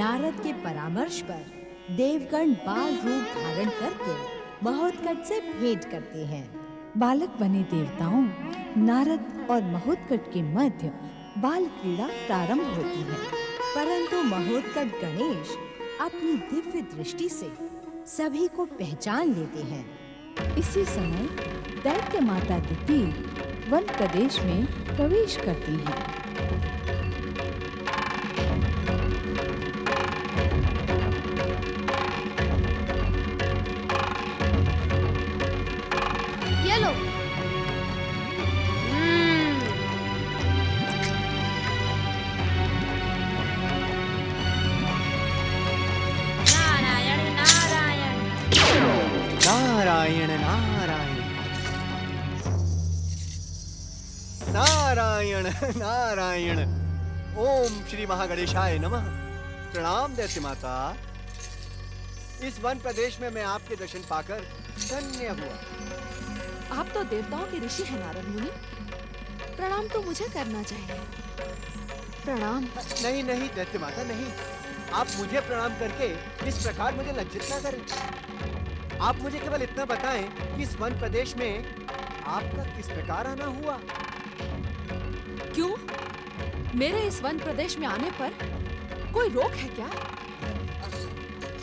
नारद के परामर्श पर देवगण बाल रूप धारण करके महोत्कट से भेंट करते हैं। बालक बने देवताओं नारद और महोत्कट के मध्य बाल क्रीड़ा प्रारंभ होती है। परंतु महोत्कट गणेश अपनी दिव्य दृष्टि से सभी को पहचान लेते हैं। इसी समय दैत्य माता दिति वन प्रदेश में प्रवेश करती है। ये लो। नारायण नारायण नारायण नारायण नारायण नारायण। ओम श्री महागणेशाय नमः। प्रणाम दैत्य माता। इस वन प्रदेश में मैं आपके दर्शन पाकर धन्य हुआ। आप तो देवताओं के ऋषि हैं नारद मुनि। प्रणाम तो मुझे करना चाहिए। प्रणाम। नहीं नहीं दैत्य माता नहीं, आप मुझे प्रणाम करके इस प्रकार मुझे लज्जित ना करें। आप मुझे केवल इतना बताएं कि इस वन प्रदेश में आपका किस प्रकार आना हुआ। क्यों? मेरे इस वन प्रदेश में आने पर कोई रोक है क्या?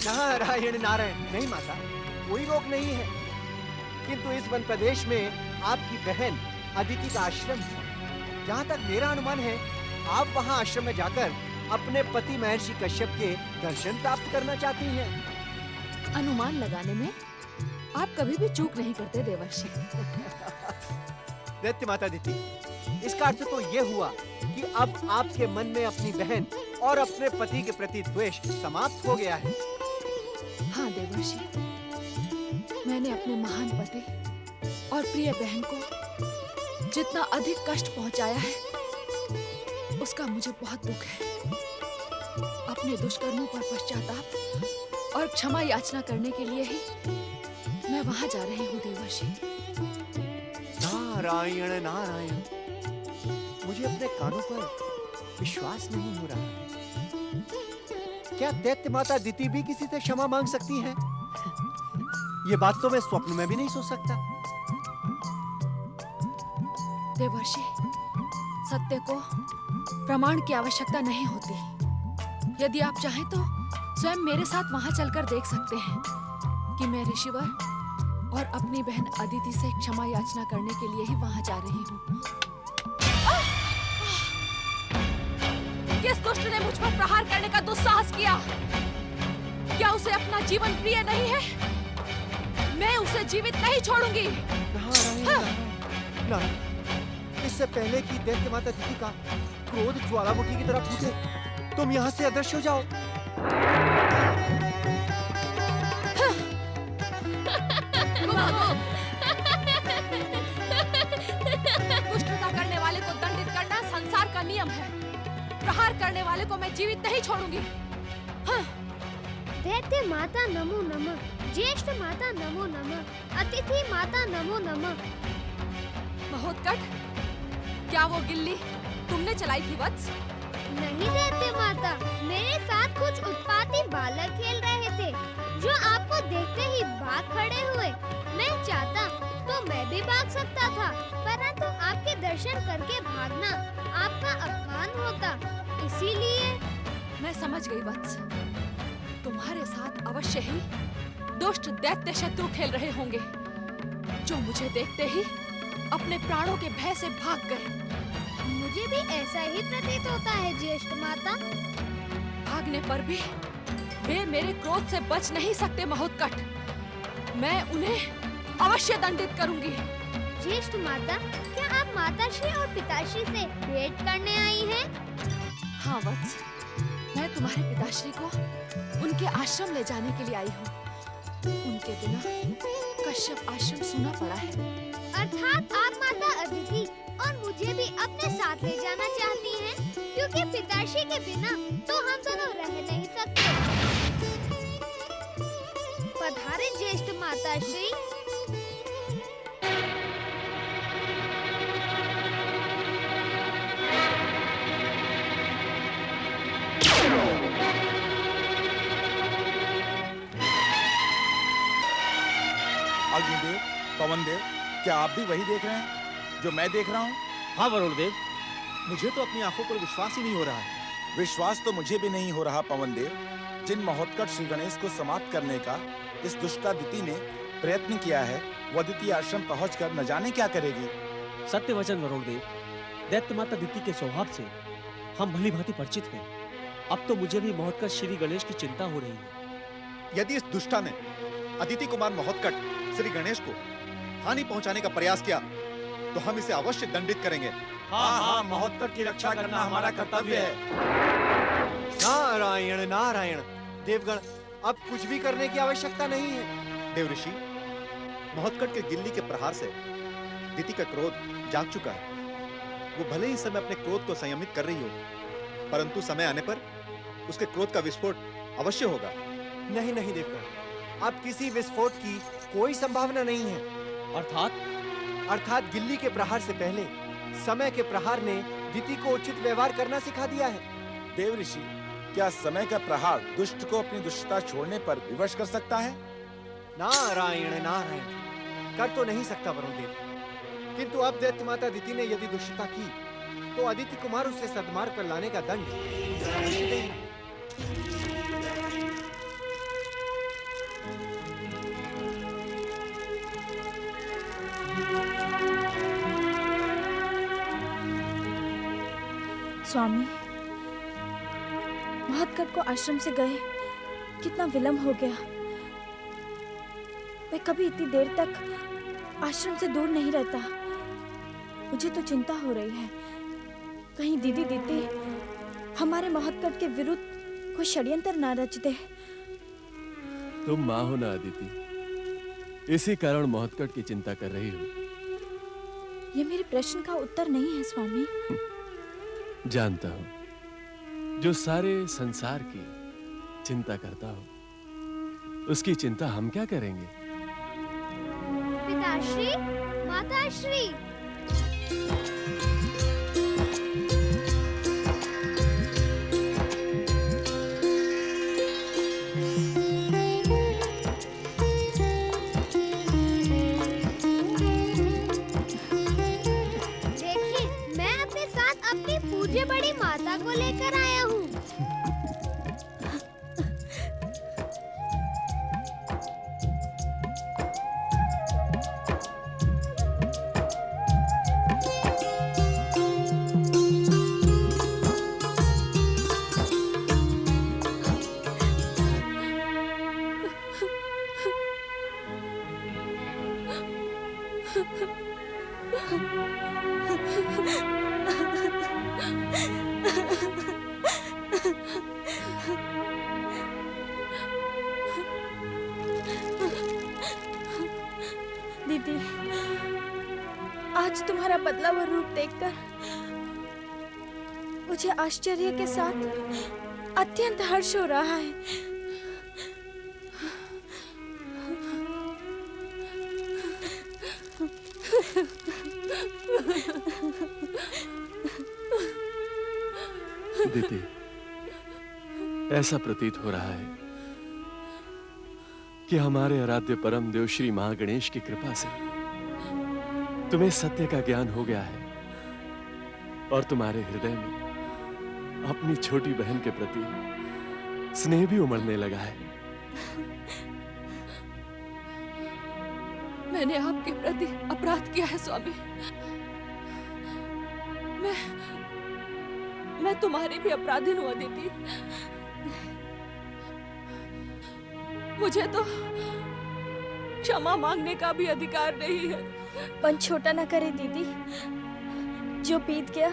नारायण नारायण। नहीं माता, कोई रोक नहीं है, किंतु इस वन प्रदेश में आपकी बहन अदिति का आश्रम है। जहाँ तक मेरा अनुमान है, आप वहाँ आश्रम में जाकर अपने पति महर्षि कश्यप के दर्शन प्राप्त करना चाहती हैं। अनुमान लगाने में आप कभी भी चूक नहीं करते देवर्षि। दैत्य माता अदिति, इसका अर्थ तो ये हुआ कि अब आपके मन में अपनी बहन और अपने पति के प्रति द्वेष समाप्त हो गया है। हाँ देवर्षि, मैंने अपने महान पति और प्रिय बहन को जितना अधिक कष्ट पहुंचाया है, उसका मुझे बहुत दुख है। अपने दुष्कर्मों पर पश्चाताप और क्षमा याचना करने के लिए ही मैं वहां जा रही हूँ देवर्षि। नारायण नारायण। मुझे अपने कानों पर विश्वास नहीं हो रहा है। क्या दैत्य माता दिति भी किसी से क्षमा मांग सकती हैं? ये बात तो मैं स्वप्न में भी नहीं सोच सकता। देवर्षि, सत्य को प्रमाण की आवश्यकता नहीं होती। यदि आप चाहें तो स्वयं मेरे साथ वहां चलकर देख सकते हैं कि मैं ऋषिवर और अपनी बहन अदिति से क्षमा याचना करने के लिए ही वहां जा रही हूँ। किस दुष्ट ने मुझ पर प्रहार करने का दुस्साहस किया? क्या उसे अपना जीवन प्रिय नहीं है? मैं उसे जीवित नहीं छोड़ूंगी। नारायण नारायण। इससे पहले कि दैत्य माता दिति का क्रोध ज्वालामुखी की तरह फूटे, तुम यहाँ से अदृश्य हो जाओ। दुष्टता करने वाले को दंडित करना संसार का नियम है। प्रहार करने वाले को मैं जीवित नहीं छोड़ूंगी। दैत्य माता नमो नमः, ज्येष्ठ माता नमो नमः, अतिथि माता नमो नमः। महोत्कट, क्या वो गिल्ली तुमने चलाई थी वत्स? नहीं दैत्य माता, मेरे साथ कुछ उत्पाती बालक खेल रहे थे जो आपको देखते ही भाग खड़े हुए। मैं चाहता तो मैं भी भाग सकता था, परंतु आपके दर्शन करके भागना आपका अपमान होता, इसीलिए। मैं समझ गई वत्स। तुम्हारे साथ अवश्य ही दुष्ट दैत्य शत्रु खेल रहे होंगे, जो मुझे देखते ही अपने प्राणों के भय से भाग गए। मुझे भी ऐसा ही प्रतीत होता है ज्येष्ठ माता। भागने पर भी वे मेरे क्रोध से बच नहीं सकते महोत्कट। मैं उन्हें अवश्य दंडित करूंगी। ज्येष्ठ माता, क्या आप माताश्री और पिताश्री से भेंट करने आई हैं? हाँ वत्स, मैं तुम्हारे पिताश्री को उनके आश्रम ले जाने के लिए आई हूँ। उनके बिना कश्यप आश्रम सूना पड़ा है। अर्थात आप माता अदिति और मुझे भी अपने साथ ले जाना चाहती हैं, क्योंकि पिताश्री के बिना तो हम दोनों रह नहीं सकते। पधारे ज्येष्ठ माताश्री। पवन देव, क्या आप भी वही देख रहे हैं जो मैं देख रहा हूँ? हाँ वरुण देव, मुझे तो अपनी आंखों पर विश्वास ही नहीं हो रहा है। विश्वास तो मुझे भी नहीं हो रहा पवन देव। जिन महोत्कट श्री गणेश को समाप्त करने का इस दुष्टा दिति ने प्रयत्न किया है, वो दिति आश्रम पहुंचकर न जाने क्या करेगी। सत्य वचन वरुण देव, दैत्य माता दिति के स्वभाव से हम भली भांति परिचित हैं। अब तो मुझे भी महोत्कट श्री गणेश की चिंता हो रही है। यदि इस दुष्टा ने अदिति कुमार महोत्कट श्री गणेश को हानि पहुंचाने का प्रयास किया तो हम इसे अवश्य दंडित करेंगे। हाँ हाँ, महोत्कट की रक्षा करना हमारा कर्तव्य है। नारायण नारायण, देवगण, अब कुछ भी करने की आवश्यकता नहीं है। देव ऋषि, महोत्कट के गिल्ली के प्रहार से दिति का क्रोध जाग चुका है। वो भले ही इस समय अपने क्रोध को संयमित कर रही हो, परंतु समय आने पर उसके क्रोध का विस्फोट अवश्य होगा। नहीं नहीं देवगण, अब किसी विस्फोट की कोई संभावना नहीं है। अर्थात गिल्ली के प्रहार से पहले समय के प्रहार ने दिति को उचित व्यवहार करना सिखा दिया है। देव ऋषि, क्या समय का प्रहार दुष्ट को अपनी दुष्टता छोड़ने पर विवश कर सकता है? नारायण नारायण, कर तो नहीं सकता वरुण देव, किंतु अब दैत्य माता दिति ने यदि दुष्टता की तो अदिति कुमार उसे सद्मार्ग पर लाने का दंड अवश्य देंगे। स्वामी, महोत्कट को आश्रम से गए कितना विलंब हो गया। मैं कभी इतनी देर तक आश्रम से दूर नहीं रहता। मुझे तो चिंता हो रही है, कहीं दीदी हमारे महोत्कट के विरुद्ध कोई षड्यंत्र ना रच दे। तुम माँ हो ना अदिति, इसी कारण महोत्कट की चिंता कर रही हो। ये मेरे प्रश्न का उत्तर नहीं है स्वामी। जानता हूं, जो सारे संसार की चिंता करता हो, उसकी चिंता हम क्या करेंगे? पिताश्री, माताश्री, पूज्य बड़ी माता को लेकर आया हूँ। दीदी, आज तुम्हारा बदला हुआ रूप देखकर मुझे आश्चर्य के साथ अत्यंत हर्ष हो रहा है। दीदी, ऐसा प्रतीत हो रहा है कि हमारे आराध्य परम देव श्री महागणेश की कृपा से तुम्हें सत्य का ज्ञान हो गया है और तुम्हारे हृदय में अपनी छोटी बहन के प्रति स्नेह भी उमड़ने लगा है। मैंने आपके प्रति अपराध किया है स्वामी। मैं तुम्हारी भी अपराधीन हूँ अदिति। मुझे तो क्षमा मांगने का भी अधिकार नहीं है। मन छोटा ना करे दीदी, जो बीत गया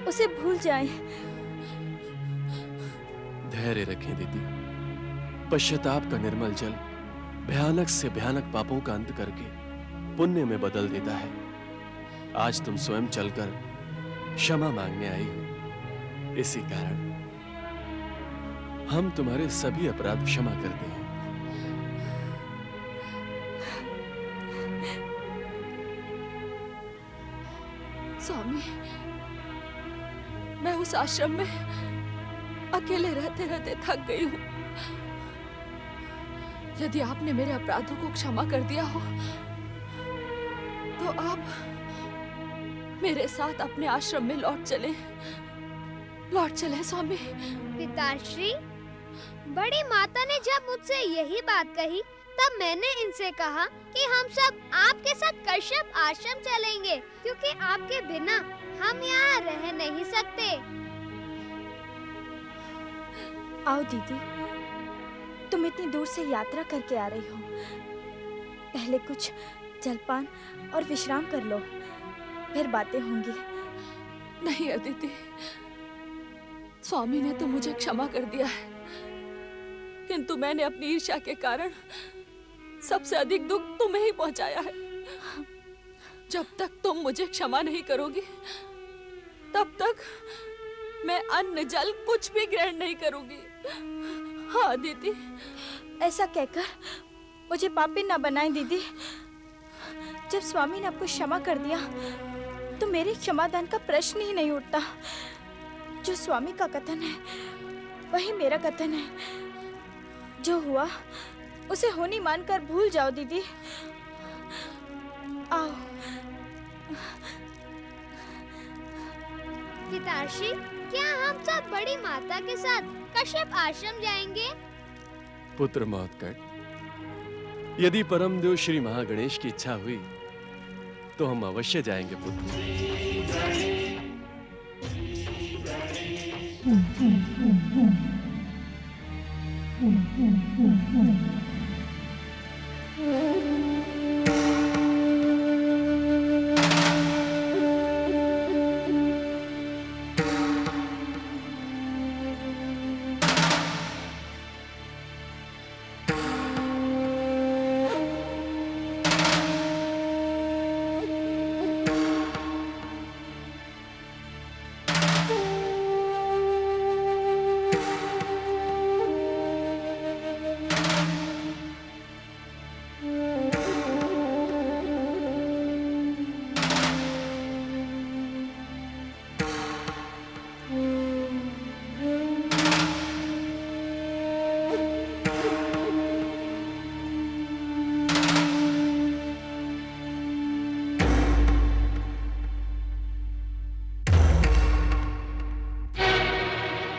उसे भूल जाएं। धैर्य रखें दीदी। पश्चाताप का निर्मल जल भयानक से भयानक पापों का अंत करके पुण्य में बदल देता है। आज तुम स्वयं चलकर क्षमा मांगने आई हो, इसी कारण हम तुम्हारे सभी अपराध क्षमा करते हैं। स्वामी, मैं उस आश्रम में अकेले रहते रहते थक गई हूँ। यदि आपने मेरे अपराधों को क्षमा कर दिया हो तो आप मेरे साथ अपने आश्रम में लौट चले स्वामी। पिताश्री, बड़ी माता ने जब मुझसे यही बात कही तब मैंने इनसे कहा कि हम सब आपके साथ कश्यप आश्रम चलेंगे, क्योंकि आपके बिना हम यहाँ रह नहीं सकते। आओ दीदी, तुम इतनी दूर से यात्रा करके आ रही हो, पहले कुछ जलपान और विश्राम कर लो, फिर बातें होंगी। नहीं अदिति, स्वामी ने तो मुझे क्षमा कर दिया है, किंतु मैंने अपनी ईर्ष्या के कारण सबसे अधिक दुख तुम्हें ही पहुंचाया है। जब तक तुम मुझे क्षमा नहीं करोगी, तब तक मैं अन्न जल कुछ भी ग्रहण नहीं करूंगी। हाँ दीदी। ऐसा कहकर मुझे पापी ना बनाएं दीदी। जब स्वामी ने आपको क्षमा कर दिया तो मेरे क्षमादान का प्रश्न ही नहीं उठता। जो स्वामी का कथन है वही मेरा कथन है। जो हुआ उसे होनी मानकर भूल जाओ दीदी। आओ। पिताश्री, क्या हम सब बड़ी माता के साथ कश्यप आश्रम जाएंगे? पुत्र महोत्कट, यदि परम देव श्री महागणेश की इच्छा हुई तो हम अवश्य जाएंगे पुत्र।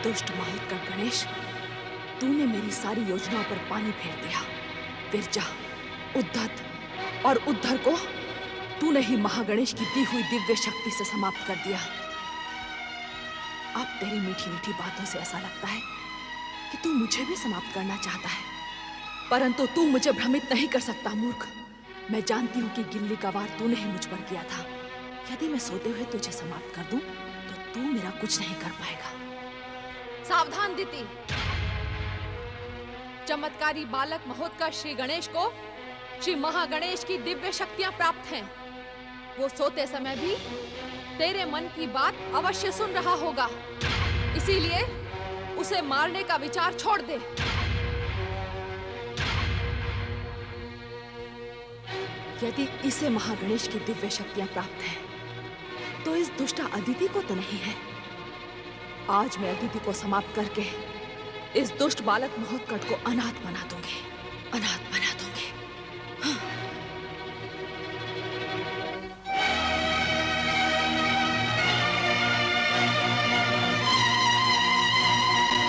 दुष्ट महोत्कट गणेश, तूने मेरी सारी योजनाओं पर पानी फेर दिया। विरजा, उद्धत और उद्धर को तूने ही महागणेश की दी हुई दिव्य शक्ति से समाप्त कर दिया। अब तेरी मीठी मीठी बातों से ऐसा लगता है कि तू मुझे भी समाप्त करना चाहता है, परंतु तू मुझे भ्रमित नहीं कर सकता मूर्ख। मैं जानती हूँ कि गिल्ली का वार तूने ही मुझ पर किया था। यदि मैं सोते हुए तुझे समाप्त कर दूं, तो तू मेरा कुछ नहीं कर पाएगा। सावधान दिति, चमत्कारी बालक महोत्कर्ष श्री गणेश को श्री महागणेश की दिव्य शक्तियां प्राप्त हैं। वो सोते समय भी तेरे मन की बात अवश्य सुन रहा होगा, इसीलिए उसे मारने का विचार छोड़ दे। यदि इसे महागणेश की दिव्य शक्तियां प्राप्त हैं, तो इस दुष्टा अदिति को तो नहीं है। आज मैं अदिति को समाप्त करके इस दुष्ट बालक महोत्कट को अनाथ बना दूंगी, अनाथ बना दूंगी। हाँ।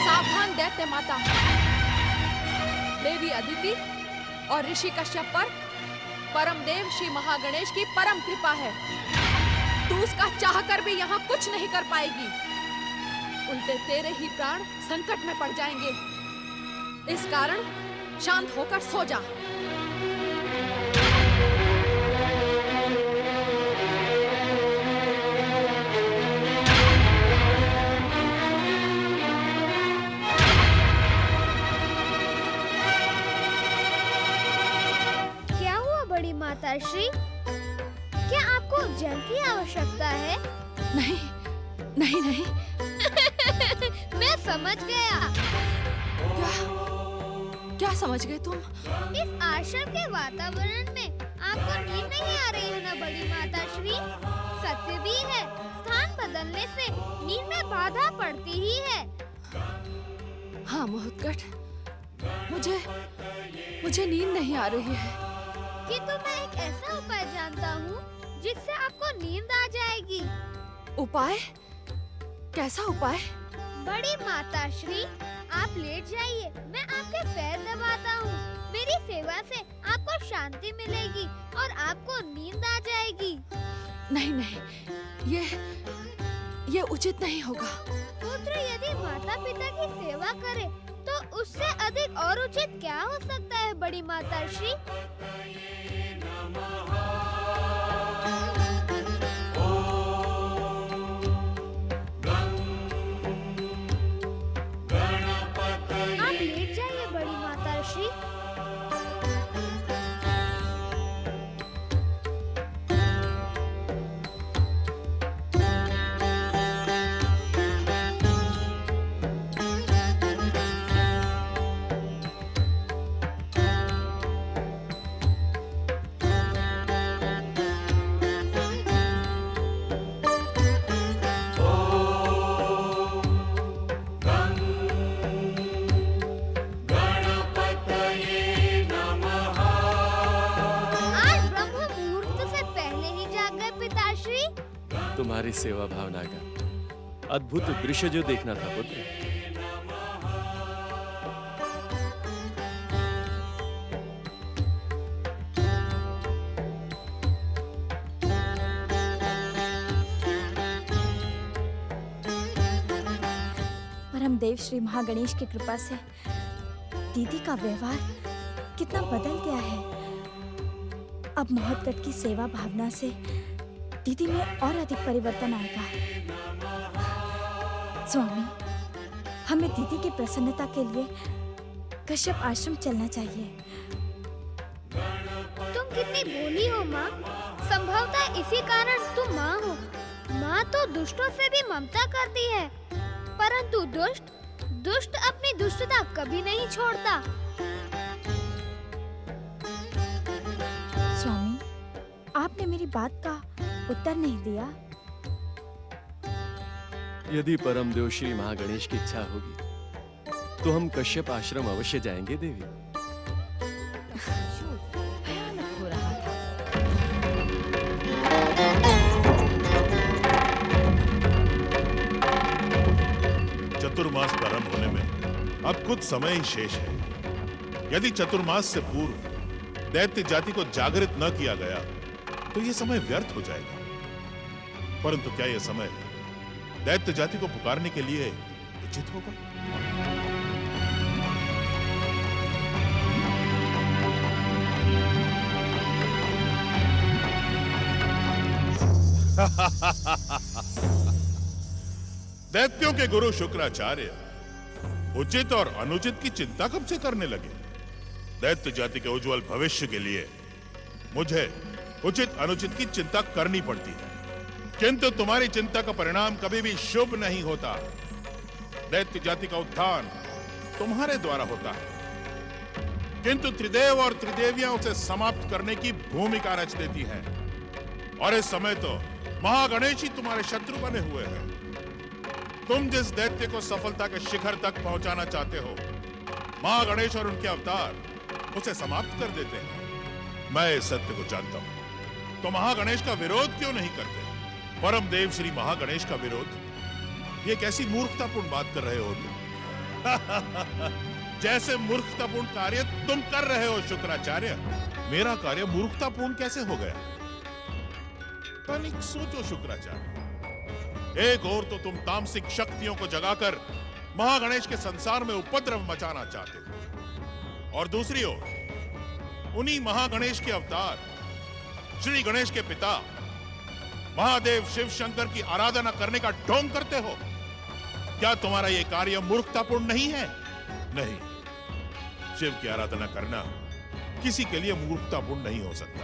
सावधान दैत्य माता, देवी अदिति और ऋषि कश्यप पर परम देव श्री महागणेश की परम कृपा है। तू उसका चाह कर भी यहाँ कुछ नहीं कर पाएगी। उल्टे तेरे ही प्राण संकट में पड़ जाएंगे। इस कारण शांत होकर सो जा। क्या हुआ बड़ी माता श्री? क्या आपको जल की आवश्यकता है? नहीं, नहीं, नहीं। मैं समझ गया। क्या समझ गए तुम? इस आश्रम के वातावरण में आपको नींद नहीं आ रही है ना बड़ी माता श्री? सत्य भी है, स्थान बदलने से नींद में बाधा पड़ती ही है। हाँ महोत्कट, मुझे नींद नहीं आ रही है। किंतु मैं एक ऐसा उपाय जानता हूँ जिससे आपको नींद आ जाएगी। उपाय? कैसा उपाय? बड़ी माता श्री, आप लेट जाइए, मैं आपके पैर दबाता हूँ। मेरी सेवा से आपको शांति मिलेगी और आपको नींद आ जाएगी। नहीं नहीं, ये उचित नहीं होगा। पुत्र यदि माता पिता की सेवा करे तो उससे अधिक और उचित क्या हो सकता है बड़ी माता श्री? आप लेट जाइए बड़ी माता श्री। तुम्हारी सेवा भावना का अद्भुत दृश्य जो देखना था पुत्र। परमदेव श्री महागणेश की कृपा से दीदी का व्यवहार कितना बदल गया है। अब महोत्कट की सेवा भावना से दीदी में और अधिक परिवर्तन आएगा। स्वामी, हमें दीदी की प्रसन्नता के लिए कश्यप आश्रम चलना चाहिए। तुम कितनी भोली हो माँ। संभवतः इसी कारण तुम माँ हो। माँ तो दुष्टों से भी ममता करती है, परंतु दुष्ट अपनी दुष्टता कभी नहीं छोड़ता। स्वामी, आपने मेरी बात का उत्तर नहीं दिया। यदि परमदेव श्री महागणेश की इच्छा होगी तो हम कश्यप आश्रम अवश्य जाएंगे देवी। भयानक हो रहा था। चतुर्मास प्रारंभ होने में अब कुछ समय ही शेष है। यदि चतुर्मास से पूर्व दैत्य जाति को जागृत न किया गया तो यह समय व्यर्थ हो जाएगा। परंतु क्या यह समय दैत्य जाति को पुकारने के लिए उचित होगा? दैत्यों के गुरु शुक्राचार्य उचित और अनुचित की चिंता कब से करने लगे? दैत्य जाति के उज्जवल भविष्य के लिए मुझे उचित अनुचित की चिंता करनी पड़ती है, किंतु तुम्हारी चिंता का परिणाम कभी भी शुभ नहीं होता। दैत्य जाति का उत्थान तुम्हारे द्वारा होता है, किंतु त्रिदेव और त्रिदेवियां उसे समाप्त करने की भूमिका रच देती हैं। और इस समय तो महागणेश ही तुम्हारे शत्रु बने हुए हैं। तुम जिस दैत्य को सफलता के शिखर तक पहुंचाना चाहते हो, महागणेश और उनके अवतार उसे समाप्त कर देते हैं। मैं इस सत्य को जानता हूं, तो महागणेश का विरोध क्यों नहीं करते? परमदेव श्री महागणेश का विरोध, ये कैसी मूर्खतापूर्ण बात कर रहे हो तुम? जैसे मूर्खतापूर्ण कार्य तुम कर रहे हो शुक्राचार्य, मेरा कार्य मूर्खतापूर्ण कैसे हो गया? तनिक सोचो शुक्राचार्य। एक ओर तो तुम तामसिक शक्तियों को जगाकर महागणेश के संसार में उपद्रव मचाना चाहते हो, और दूसरी ओर उन्हीं महागणेश के अवतार श्री गणेश के पिता महादेव शिव शंकर की आराधना करने का ढोंग करते हो। क्या तुम्हारा यह कार्य मूर्खतापूर्ण नहीं है? नहीं, शिव की आराधना करना किसी के लिए मूर्खतापूर्ण नहीं हो सकता।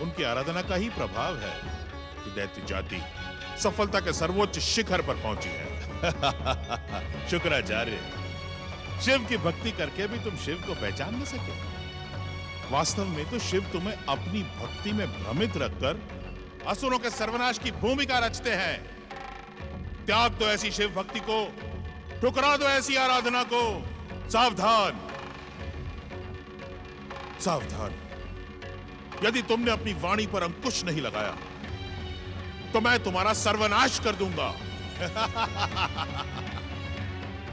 उनकी आराधना का ही प्रभाव है कि दैत्य जाति सफलता के सर्वोच्च शिखर पर पहुंची है। शुक्राचार्य, शिव की भक्ति करके भी तुम शिव को पहचान न सके। वास्तव में तो शिव तुम्हें अपनी भक्ति में भ्रमित रखकर असुरों के सर्वनाश की भूमिका रचते हैं। त्याग दो ऐसी शिव भक्ति को, ठुकरा दो ऐसी आराधना को। सावधान, सावधान। यदि तुमने अपनी वाणी पर अंकुश नहीं लगाया तो मैं तुम्हारा सर्वनाश कर दूंगा।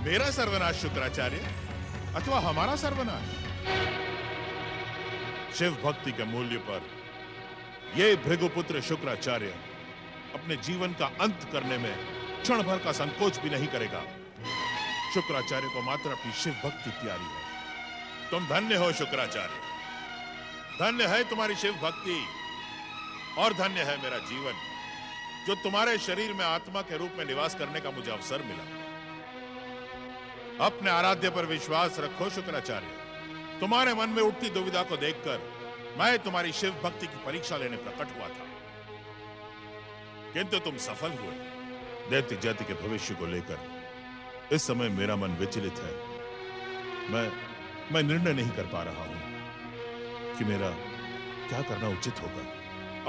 मेरा सर्वनाश शुक्राचार्य अथवा हमारा सर्वनाश? शिव भक्ति के मूल्य पर यह भृगुपुत्र शुक्राचार्य अपने जीवन का अंत करने में क्षण भर का संकोच भी नहीं करेगा। शुक्राचार्य को मात्र अपनी शिव भक्ति प्यारी है। तुम धन्य हो शुक्राचार्य, धन्य है तुम्हारी शिव भक्ति और धन्य है मेरा जीवन, जो तुम्हारे शरीर में आत्मा के रूप में निवास करने का मुझे अवसर मिला। अपने आराध्य पर विश्वास रखो शुक्राचार्य। तुम्हारे मन में उठती दुविधा को देखकर मैं तुम्हारी शिव भक्ति की परीक्षा लेने प्रकट हुआ था, किंतु तुम सफल हुए। दैत्य जाति के भविष्य को लेकर इस समय मेरा मन विचलित है। मैं निर्णय नहीं कर पा रहा हूं कि मेरा क्या करना उचित होगा।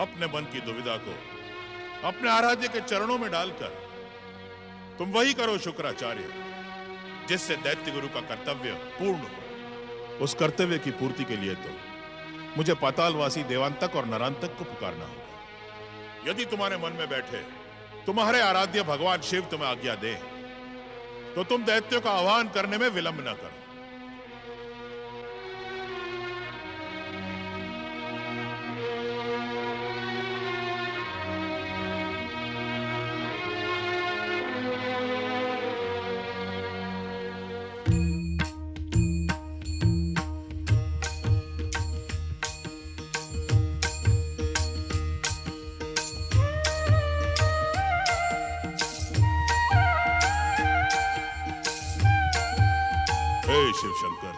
अपने मन की दुविधा को अपने आराध्य के चरणों में डालकर तुम वही करो शुक्राचार्य जिससे दैत्य गुरु का कर्तव्य पूर्ण हो। उस कर्तव्य की पूर्ति के लिए तो मुझे पातालवासी देवांतक और नरांतक को पुकारना होगा। यदि तुम्हारे मन में बैठे तुम्हारे आराध्य भगवान शिव तुम्हें आज्ञा दे तो तुम दैत्यों का आह्वान करने में विलंब न करो। शिव शंकर,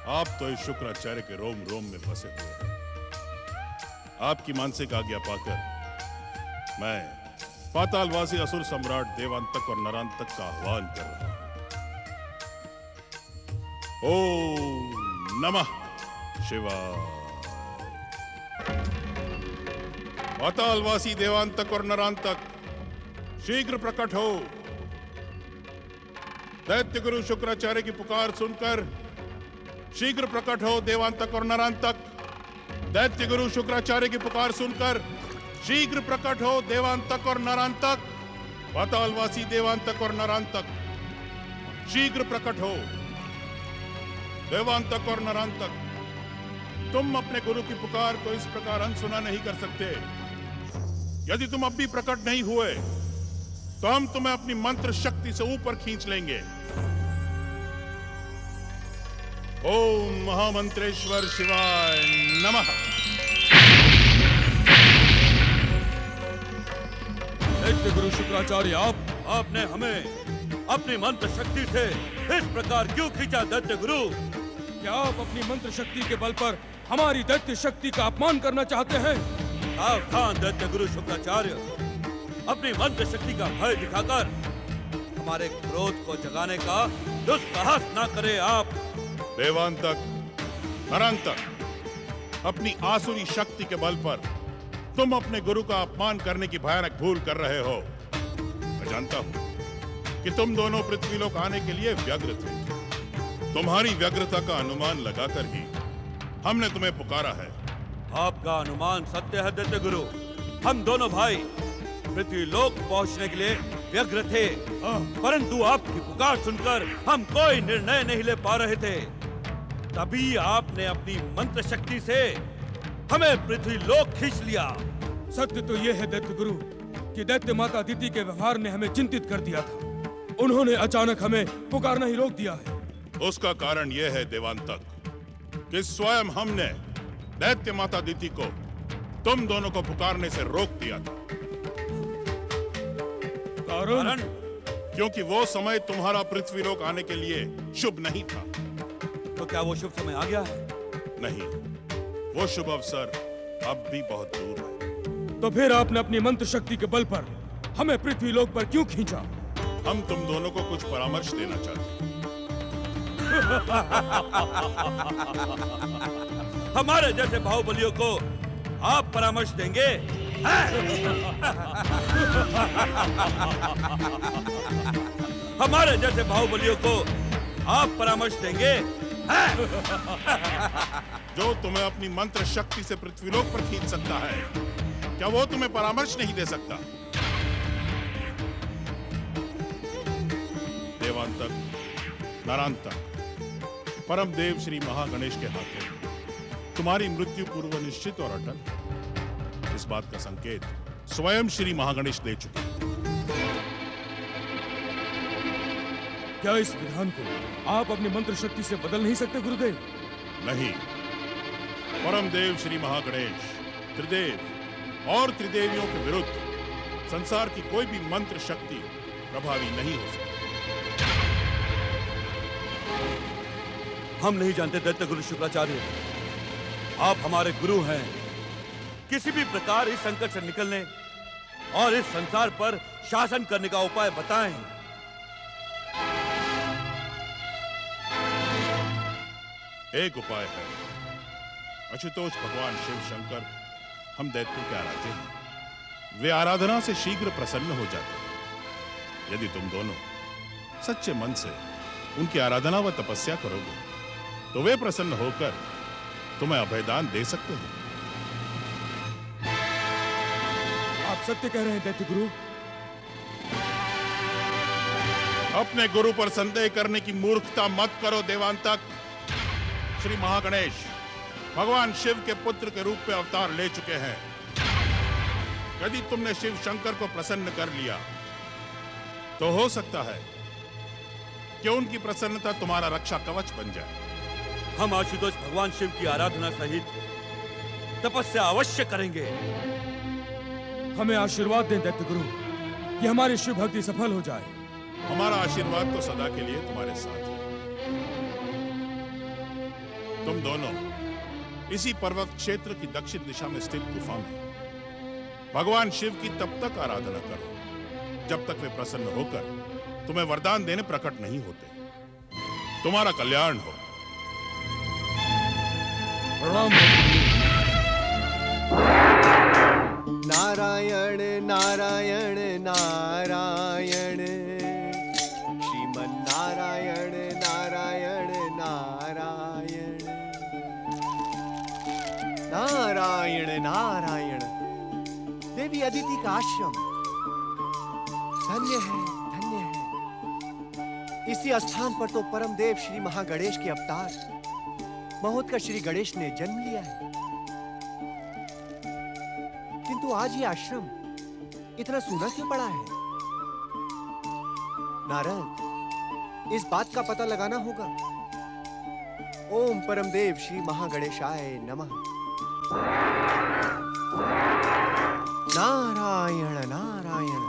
आप तो इस शुक्राचार्य के रोम रोम में बसे हुए हैं। आपकी मानसिक आज्ञा पाकर मैं पातालवासी असुर सम्राट देवांतक और नरांतक का आह्वान कर रहा हूं। ओम नमः शिवाय। पातालवासी देवांतक और नरांतक शीघ्र प्रकट हो। दैत्य गुरु शुक्राचार्य की पुकार सुनकर शीघ्र प्रकट हो देवांतक और नरांतक। दैत्य गुरु शुक्राचार्य की पुकार सुनकर शीघ्र प्रकट हो देवांतक और नरांतक। पातालवासी देवांतक और नरांतक शीघ्र प्रकट हो। देवांतक और नरांतक, तुम अपने गुरु की पुकार को इस प्रकार अनसुना नहीं कर सकते। यदि तुम अब भी प्रकट नहीं हुए तो हम तुम्हें अपनी मंत्र शक्ति से ऊपर खींच लेंगे। ओम महामंत्रेश्वर शिवाय नमः। दैत्य गुरु शुक्राचार्य, आपने हमें अपनी मंत्र शक्ति से इस प्रकार क्यों खींचा? दैत्य गुरु, क्या आप अपनी मंत्र शक्ति के बल पर हमारी दैत्य शक्ति का अपमान करना चाहते हैं? सावधान दैत्य गुरु शुक्राचार्य, अपनी मंत्र शक्ति का भय दिखाकर हमारे क्रोध को जगाने का दुस्साहस न करें आप। देवांतक, नरांतक, अपनी आसुरी शक्ति के बल पर तुम अपने गुरु का अपमान करने की भयानक भूल कर रहे हो। मैं जानता हूं कि तुम दोनों पृथ्वीलोक आने के लिए व्यग्र थे। तुम्हारी व्यग्रता का अनुमान लगाकर ही हमने तुम्हें पुकारा है। आपका अनुमान सत्य है दैत्य गुरु। हम दोनों भाई पृथ्वीलोक पहुंचने के लिए व्यग्र थे, परंतु आपकी पुकार सुनकर हम कोई निर्णय नहीं ले पा रहे थे। तभी आपने अपनी मंत्र शक्ति से हमें पृथ्वीलोक खींच लिया। सत्य तो यह है दैत्य गुरु कि दैत्य माता अदिति के व्यवहार ने हमें चिंतित कर दिया था। उन्होंने अचानक हमें पुकारना ही रोक दिया है। उसका कारण यह है देवांतक कि स्वयं हमने दैत्य माता अदिति को तुम दोनों को पुकारने से रोक दिया था। कारण? क्योंकि वो समय तुम्हारा पृथ्वीलोक आने के लिए शुभ नहीं था। तो क्या वो शुभ समय आ गया है? नहीं, वो शुभ अवसर अब भी बहुत दूर है। तो फिर आपने अपनी मंत्र शक्ति के बल पर हमें पृथ्वीलोक पर क्यों खींचा? हम तुम दोनों को कुछ परामर्श देना चाहते हैं। हमारे जैसे बाहुबलियों को आप परामर्श देंगे? हमारे जैसे बाहुबलियों को आप परामर्श देंगे? जो तुम्हें अपनी मंत्र शक्ति से पृथ्वीलोक पर खींच सकता है, क्या वो तुम्हें परामर्श नहीं दे सकता? देवांतक, नरांतक, परम देव श्री महागणेश के हाथे तुम्हारी मृत्यु पूर्व निश्चित और अटल। इस बात का संकेत स्वयं श्री महागणेश दे चुके हैं। क्या इस विधान को आप अपनी मंत्र शक्ति से बदल नहीं सकते गुरुदेव? नहीं, परम देव श्री महागणेश त्रिदेव और त्रिदेवियों के विरुद्ध संसार की कोई भी मंत्र शक्ति प्रभावी नहीं हो सकती। हम नहीं जानते दैत्य गुरु शुक्राचार्य, आप हमारे गुरु हैं। किसी भी प्रकार इस संकट से निकलने और इस संसार पर शासन करने का उपाय बताएं। एक उपाय है। आशुतोष भगवान शिव शंकर हम दैत्यों के आराध्य हैं। वे आराधना से शीघ्र प्रसन्न हो जाते हैं। यदि तुम दोनों सच्चे मन से उनकी आराधना व तपस्या करोगे तो वे प्रसन्न होकर तुम्हें अभयदान दे सकते हैं। आप सत्य कह रहे हैं दैत्य गुरु। अपने गुरु पर संदेह करने की मूर्खता मत करो देवांतक। श्री महागणेश भगवान शिव के पुत्र के रूप में अवतार ले चुके हैं। यदि तुमने शिव शंकर को प्रसन्न कर लिया तो हो सकता है कि उनकी प्रसन्नता तुम्हारा रक्षा कवच बन जाए। हम आशुतोष भगवान शिव की आराधना सहित तपस्या अवश्य करेंगे। हमें आशीर्वाद दें दैत्य गुरु कि हमारी शिव भक्ति सफल हो जाए। हमारा आशीर्वाद तो सदा के लिए तुम्हारे साथ है। तुम दोनों इसी पर्वत क्षेत्र की दक्षिण दिशा में स्थित गुफा में भगवान शिव की तब तक आराधना करो जब तक वे प्रसन्न होकर तुम्हें वरदान देने प्रकट नहीं होते। तुम्हारा कल्याण हो। प्रणाम। नारायण नारायण नारायण, श्रीमन नारायण नारायण नारायण, नारायण नारायण। देवी अदिति का आश्रम धन्य है, धन्य है। इसी स्थान पर तो परम देव श्री महागणेश के अवतार महोत्कच श्री गणेश ने जन्म लिया है। किंतु आज ये आश्रम इतना सूना क्यों पड़ा है? नारद, इस बात का पता लगाना होगा। ओम परम देव श्री महागणेशाय नमः। नारायण नारायण।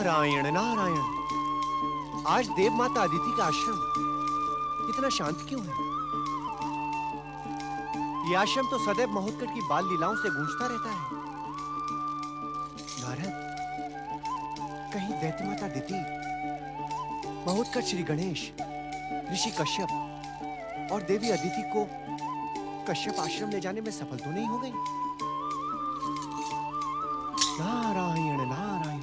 नारायण नारायण। आज देव माता अदिति का आश्रम इतना शांत क्यों है? यह आश्रम तो सदैव महोत्कच की बाल लीलाओं से गूंजता रहता है। नारद, कहीं दैत्य माता अदिति महोत्कच श्री गणेश, ऋषि कश्यप और देवी अदिति को कश्यप आश्रम ले जाने में सफल तो नहीं हो गई? नारायण नारायण।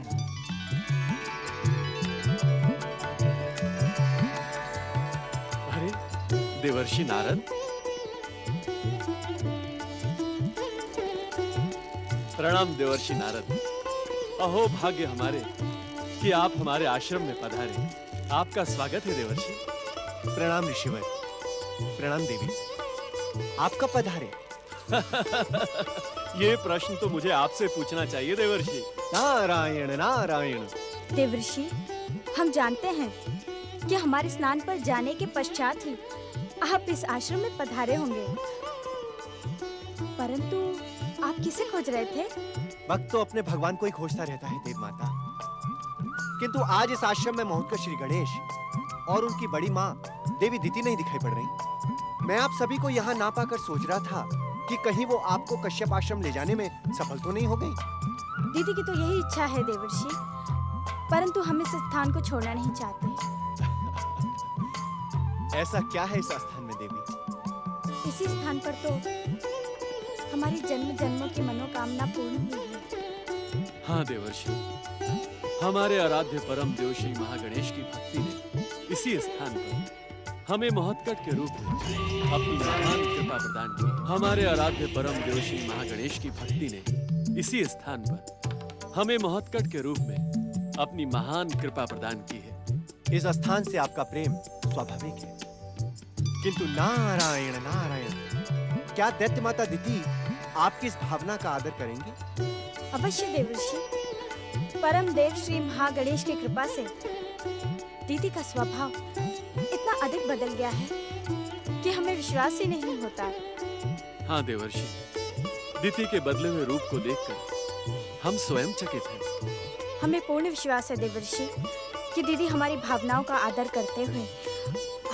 देवर्षि नारद, प्रणाम देवर्षि नारद। अहो भाग्य हमारे कि आप हमारे आश्रम में पधारे। आपका स्वागत है देवर्षि। प्रणाम ऋषिवर। प्रणाम देवी। आप कब पधारे? ये प्रश्न तो मुझे आपसे पूछना चाहिए देवर्षि। नारायण नारायण। देवर्षि, हम जानते हैं कि हमारे स्नान पर जाने के पश्चात ही आप इस आश्रम में पधारे होंगे, परंतु आप किसे खोज रहे थे? भक्त तो अपने भगवान को ही खोजता रहता है देव माता, किंतु आज इस आश्रम में महोत्कच श्री गणेश और उनकी बड़ी माँ देवी अदिति नहीं दिखाई पड़ रही। मैं आप सभी को यहाँ ना पाकर सोच रहा था कि कहीं वो आपको कश्यप आश्रम ले जाने में सफल तो नहीं हो गई? दीदी की तो यही इच्छा है देवर्षि, परंतु हम इस स्थान को छोड़ना नहीं चाहते। ऐसा क्या है इस स्थान में देवी? इसी स्थान पर तो हमारी जन्म जन्मों की मनोकामना पूर्ण हुई है। हाँ देवर्षि, हमारे आराध्य परम देव श्री महागणेश की भक्ति ने इसी स्थान पर हमें महोत्कट के रूप में अपनी महान कृपा प्रदान की। हमारे आराध्य परम देव श्री महागणेश की भक्ति ने इसी स्थान पर हमें महोत्कट के रूप में अपनी महान कृपा प्रदान की है। इस स्थान से आपका प्रेम स्वाभाविक है, किंतु नारायण नारायण, क्या दैत्य माता दिति आपकी इस भावना का आदर करेंगी? अवश्य देवर्षि, परम देव श्री महागणेश की कृपा से दीदी का स्वभाव इतना अधिक बदल गया है कि हमें विश्वास ही नहीं होता। हाँ देवर्षि, दिति के बदले हुए रूप को देखकर हम स्वयं चकित हैं। हमें पूर्ण विश्वास है देवर्षि कि दीदी हमारी भावनाओं का आदर करते हुए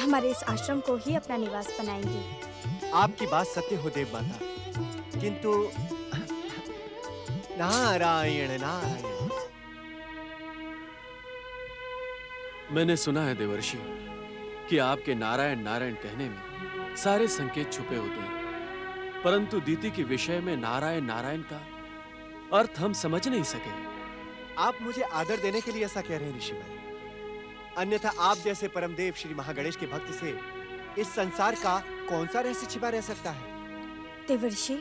हमारे इस आश्रम को ही अपना निवास बनाएंगी। आपकी बात सत्य हो देव माता, किंतु नारायण नारायण। मैंने सुना है देवर्षि कि आपके नारायण नारायण कहने में सारे संकेत छुपे होते हैं, परंतु दीति के विषय में नारायण नारायण का अर्थ हम समझ नहीं सके। आप मुझे आदर देने के लिए ऐसा कह रहे हैं ऋषिवर, अन्यथा आप जैसे परमदेव श्री महागणेश के भक्त से इस संसार का कौन सा रहस्य छिपा रह सकता है? देवर्षि,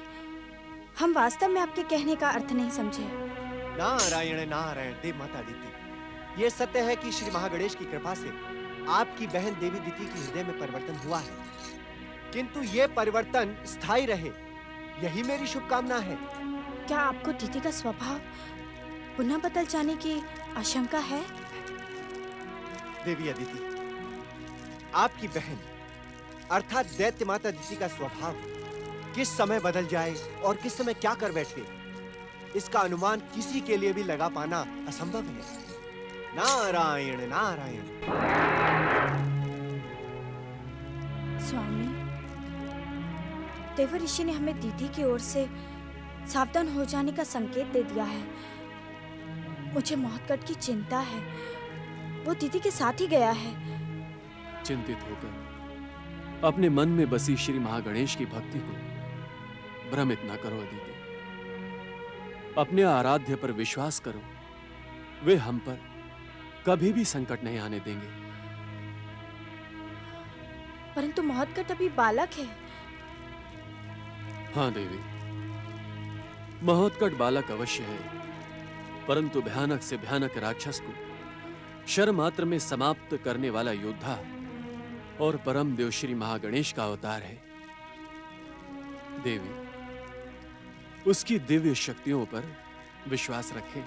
हम वास्तव में आपके कहने का अर्थ नहीं समझे। नारायण नारायण देव माता दिति, ये सत्य है कि श्री महागणेश की कृपा से आपकी बहन देवी दिति के हृदय में परिवर्तन हुआ है, किंतु ये परिवर्तन स्थायी रहे, यही मेरी शुभकामना है। क्या आपको दीदी का स्वभाव पुनः बदल जाने की आशंका है? देवी अदिति, आपकी बहन अर्थात दैत्य माता दिति का स्वभाव किस समय बदल जाए और किस समय क्या कर बैठे, इसका अनुमान किसी के लिए भी लगा पाना असंभव है। नारायण नारायण। स्वामी, देव ऋषि ने हमें दीदी की ओर से सावधान हो जाने का संकेत दे दिया है। मुझे महोत्कट की चिंता है, वो दीदी के साथ ही गया है। चिंतित होकर अपने मन में बसी श्री महागणेश की भक्ति को भ्रमित न करो अदिति। अपने आराध्य पर विश्वास करो, वे हम पर कभी भी संकट नहीं आने देंगे। परंतु महोत्कट अभी बालक है। हाँ देवी, महोत्कट बालक अवश्य है, परंतु भयानक से भयानक राक्षस को क्षण मात्र में समाप्त करने वाला योद्धा और परम देव श्री महागणेश का अवतार है। देवी, उसकी दिव्य शक्तियों पर विश्वास रखें।